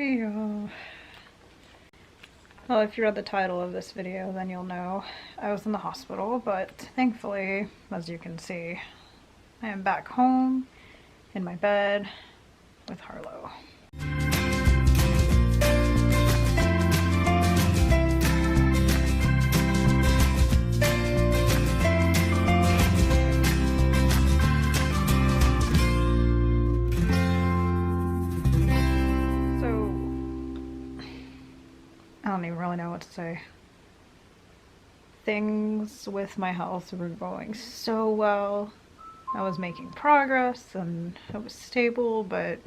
Hey y'all. Well, if you read the title of this video, then you'll know I was in the hospital, but thankfully, as you can see, I am back home in my bed with Harlow. I don't even really know what to say. Things with my health were going so well. I was making progress and I was stable, but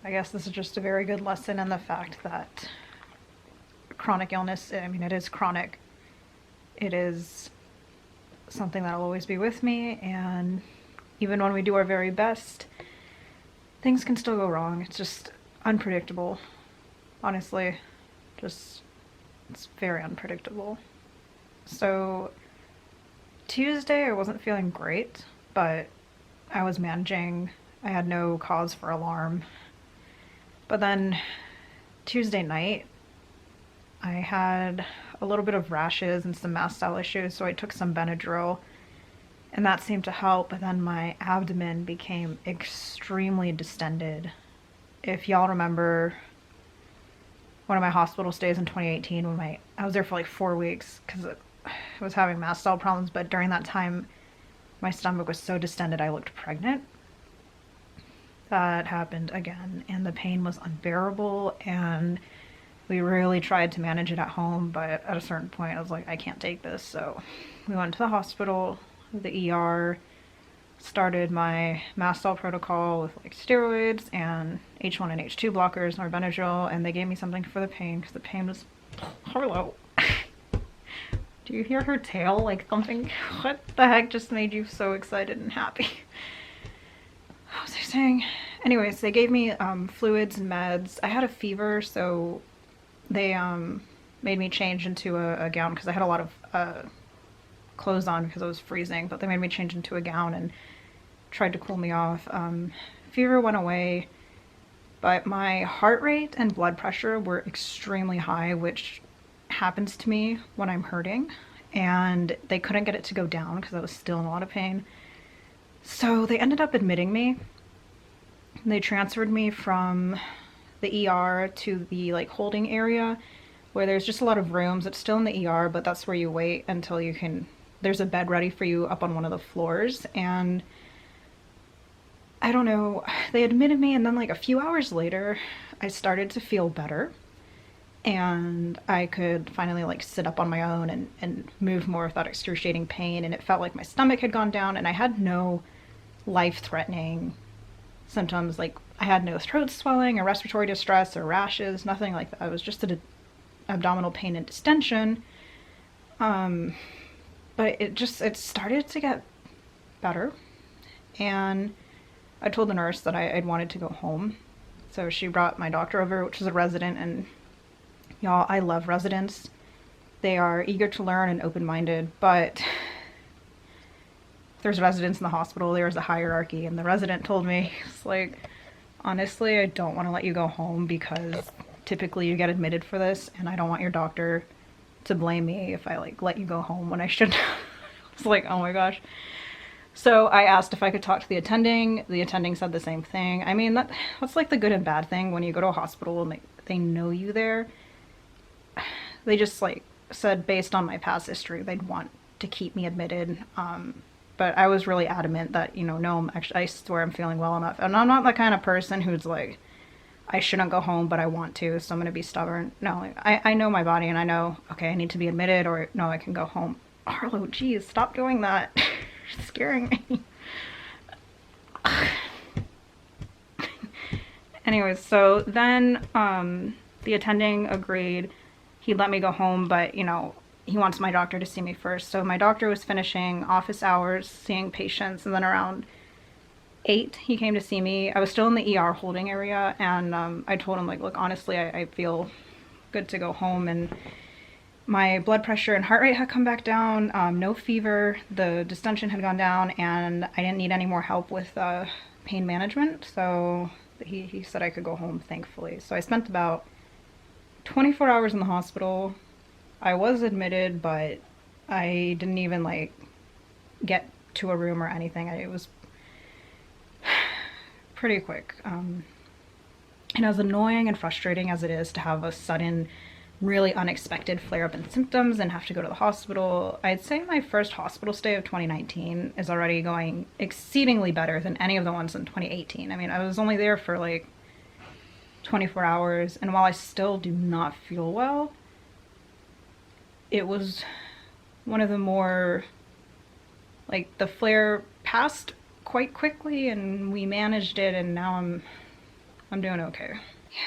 I guess this is just a very good lesson in the fact that chronic illness, I mean, it is chronic. It is something that'll always be with me, and even when we do our very best, things can still go wrong. It's just unpredictable, honestly. It's very unpredictable. So Tuesday I wasn't feeling great, but I was managing. I had no cause for alarm. But then Tuesday night I had a little bit of rashes and some mast cell issues, so I took some Benadryl and that seemed to help, but then my abdomen became extremely distended. If y'all remember one of my hospital stays in 2018 when I was there for like 4 weeks because I was having mast cell problems, but during that time my stomach was so distended I looked pregnant. That happened again, and the pain was unbearable, and we really tried to manage it at home, but at a certain point I was like, I can't take this. So we went to the hospital, the ER, started my mast cell protocol with like steroids and H1 and H2 blockers and Benadryl, and they gave me something for the pain because the pain was Harlow. Do you hear her tail like thumping? What the heck just made you so excited and happy? What was I saying? Anyways, they gave me fluids and meds. I had a fever, so they made me change into a gown because I had a lot of clothes on because I was freezing, but they made me change into a gown and tried to cool me off. Fever went away, but my heart rate and blood pressure were extremely high, which happens to me when I'm hurting, and they couldn't get it to go down because I was still in a lot of pain. So they ended up admitting me. They transferred me from the ER to the like holding area where there's just a lot of rooms. It's still in the ER, but that's where you wait until you can, there's a bed ready for you up on one of the floors. And I don't know, they admitted me, and then like a few hours later I started to feel better and I could finally like sit up on my own and move more without excruciating pain, and it felt like my stomach had gone down, and I had no life-threatening symptoms. Like I had no throat swelling or respiratory distress or rashes, nothing like that. It was just an abdominal pain and distension. But it started to get better, and I told the nurse that I'd wanted to go home. So she brought my doctor over, which is a resident, and y'all, I love residents. They are eager to learn and open-minded, but if there's residents in the hospital, there's a hierarchy, and the resident told me, it's like, honestly, I don't want to let you go home because typically you get admitted for this, and I don't want your doctor to blame me if I like let you go home when I shouldn't. It's like, oh my gosh. So I asked if I could talk to the attending. The attending said the same thing. I mean, that's like the good and bad thing when you go to a hospital and they know you there. They just like said based on my past history, they'd want to keep me admitted. But I was really adamant that, you know, no, I swear I'm feeling well enough. And I'm not the kind of person who's like, I shouldn't go home, but I want to, so I'm going to be stubborn. No, like, I know my body, and I know, okay, I need to be admitted, or no, I can go home. Harlow, geez, stop doing that. You're scaring me. Anyways, so then the attending agreed. He let me go home, but, you know, he wants my doctor to see me first. So my doctor was finishing office hours, seeing patients, and then around 8 he came to see me. I was still in the ER holding area, and I told him, like, look, honestly, I feel good to go home, and my blood pressure and heart rate had come back down, no fever, the distension had gone down, and I didn't need any more help with pain management. So He said I could go home, thankfully. So I spent about 24 hours in the hospital. I was admitted, but I didn't even like get to a room or anything. It was pretty quick. And as annoying and frustrating as it is to have a sudden, really unexpected flare-up in symptoms and have to go to the hospital, I'd say my first hospital stay of 2019 is already going exceedingly better than any of the ones in 2018. I mean, I was only there for like 24 hours, and while I still do not feel well, it was one of the more, like, the flare passed quite quickly and we managed it, and now I'm doing okay.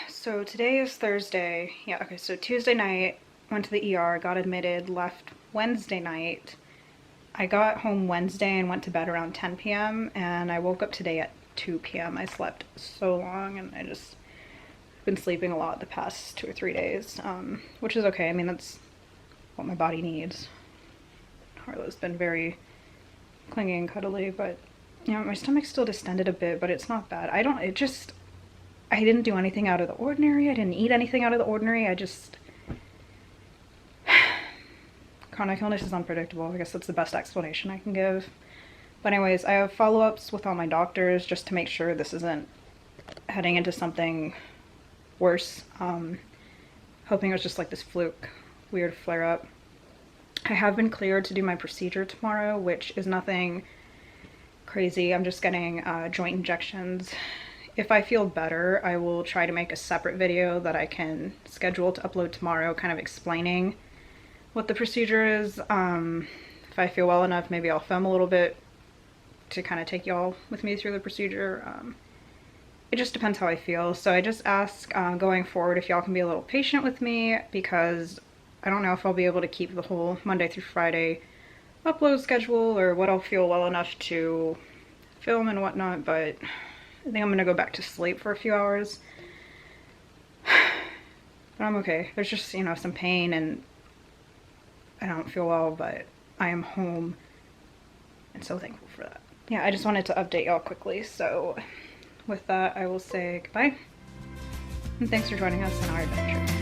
So today is Thursday. Yeah, okay, so Tuesday night, went to the ER, got admitted, left Wednesday night. I got home Wednesday and went to bed around 10 p.m. and I woke up today at 2 p.m. I slept so long, and I just been sleeping a lot the past 2 or 3 days, which is okay. I mean, that's what my body needs. Harlow's been very clingy and cuddly, but you know, my stomach's still distended a bit, but it's not bad. I didn't do anything out of the ordinary. I didn't eat anything out of the ordinary. Chronic illness is unpredictable. I guess that's the best explanation I can give. But anyways, I have follow-ups with all my doctors just to make sure this isn't heading into something worse. Hoping it was just like this fluke, weird flare-up. I have been cleared to do my procedure tomorrow, which is nothing crazy. I'm just getting joint injections. If I feel better, I will try to make a separate video that I can schedule to upload tomorrow, kind of explaining what the procedure is. If I feel well enough, maybe I'll film a little bit to kind of take y'all with me through the procedure. It just depends how I feel. So I just ask going forward if y'all can be a little patient with me, because I don't know if I'll be able to keep the whole Monday through Friday upload schedule or what I'll feel well enough to film and whatnot, but I think I'm gonna go back to sleep for a few hours. But I'm okay. There's just, you know, some pain and I don't feel well, but I am home and so thankful for that. Yeah, I just wanted to update y'all quickly. So with that, I will say goodbye and thanks for joining us on our adventure.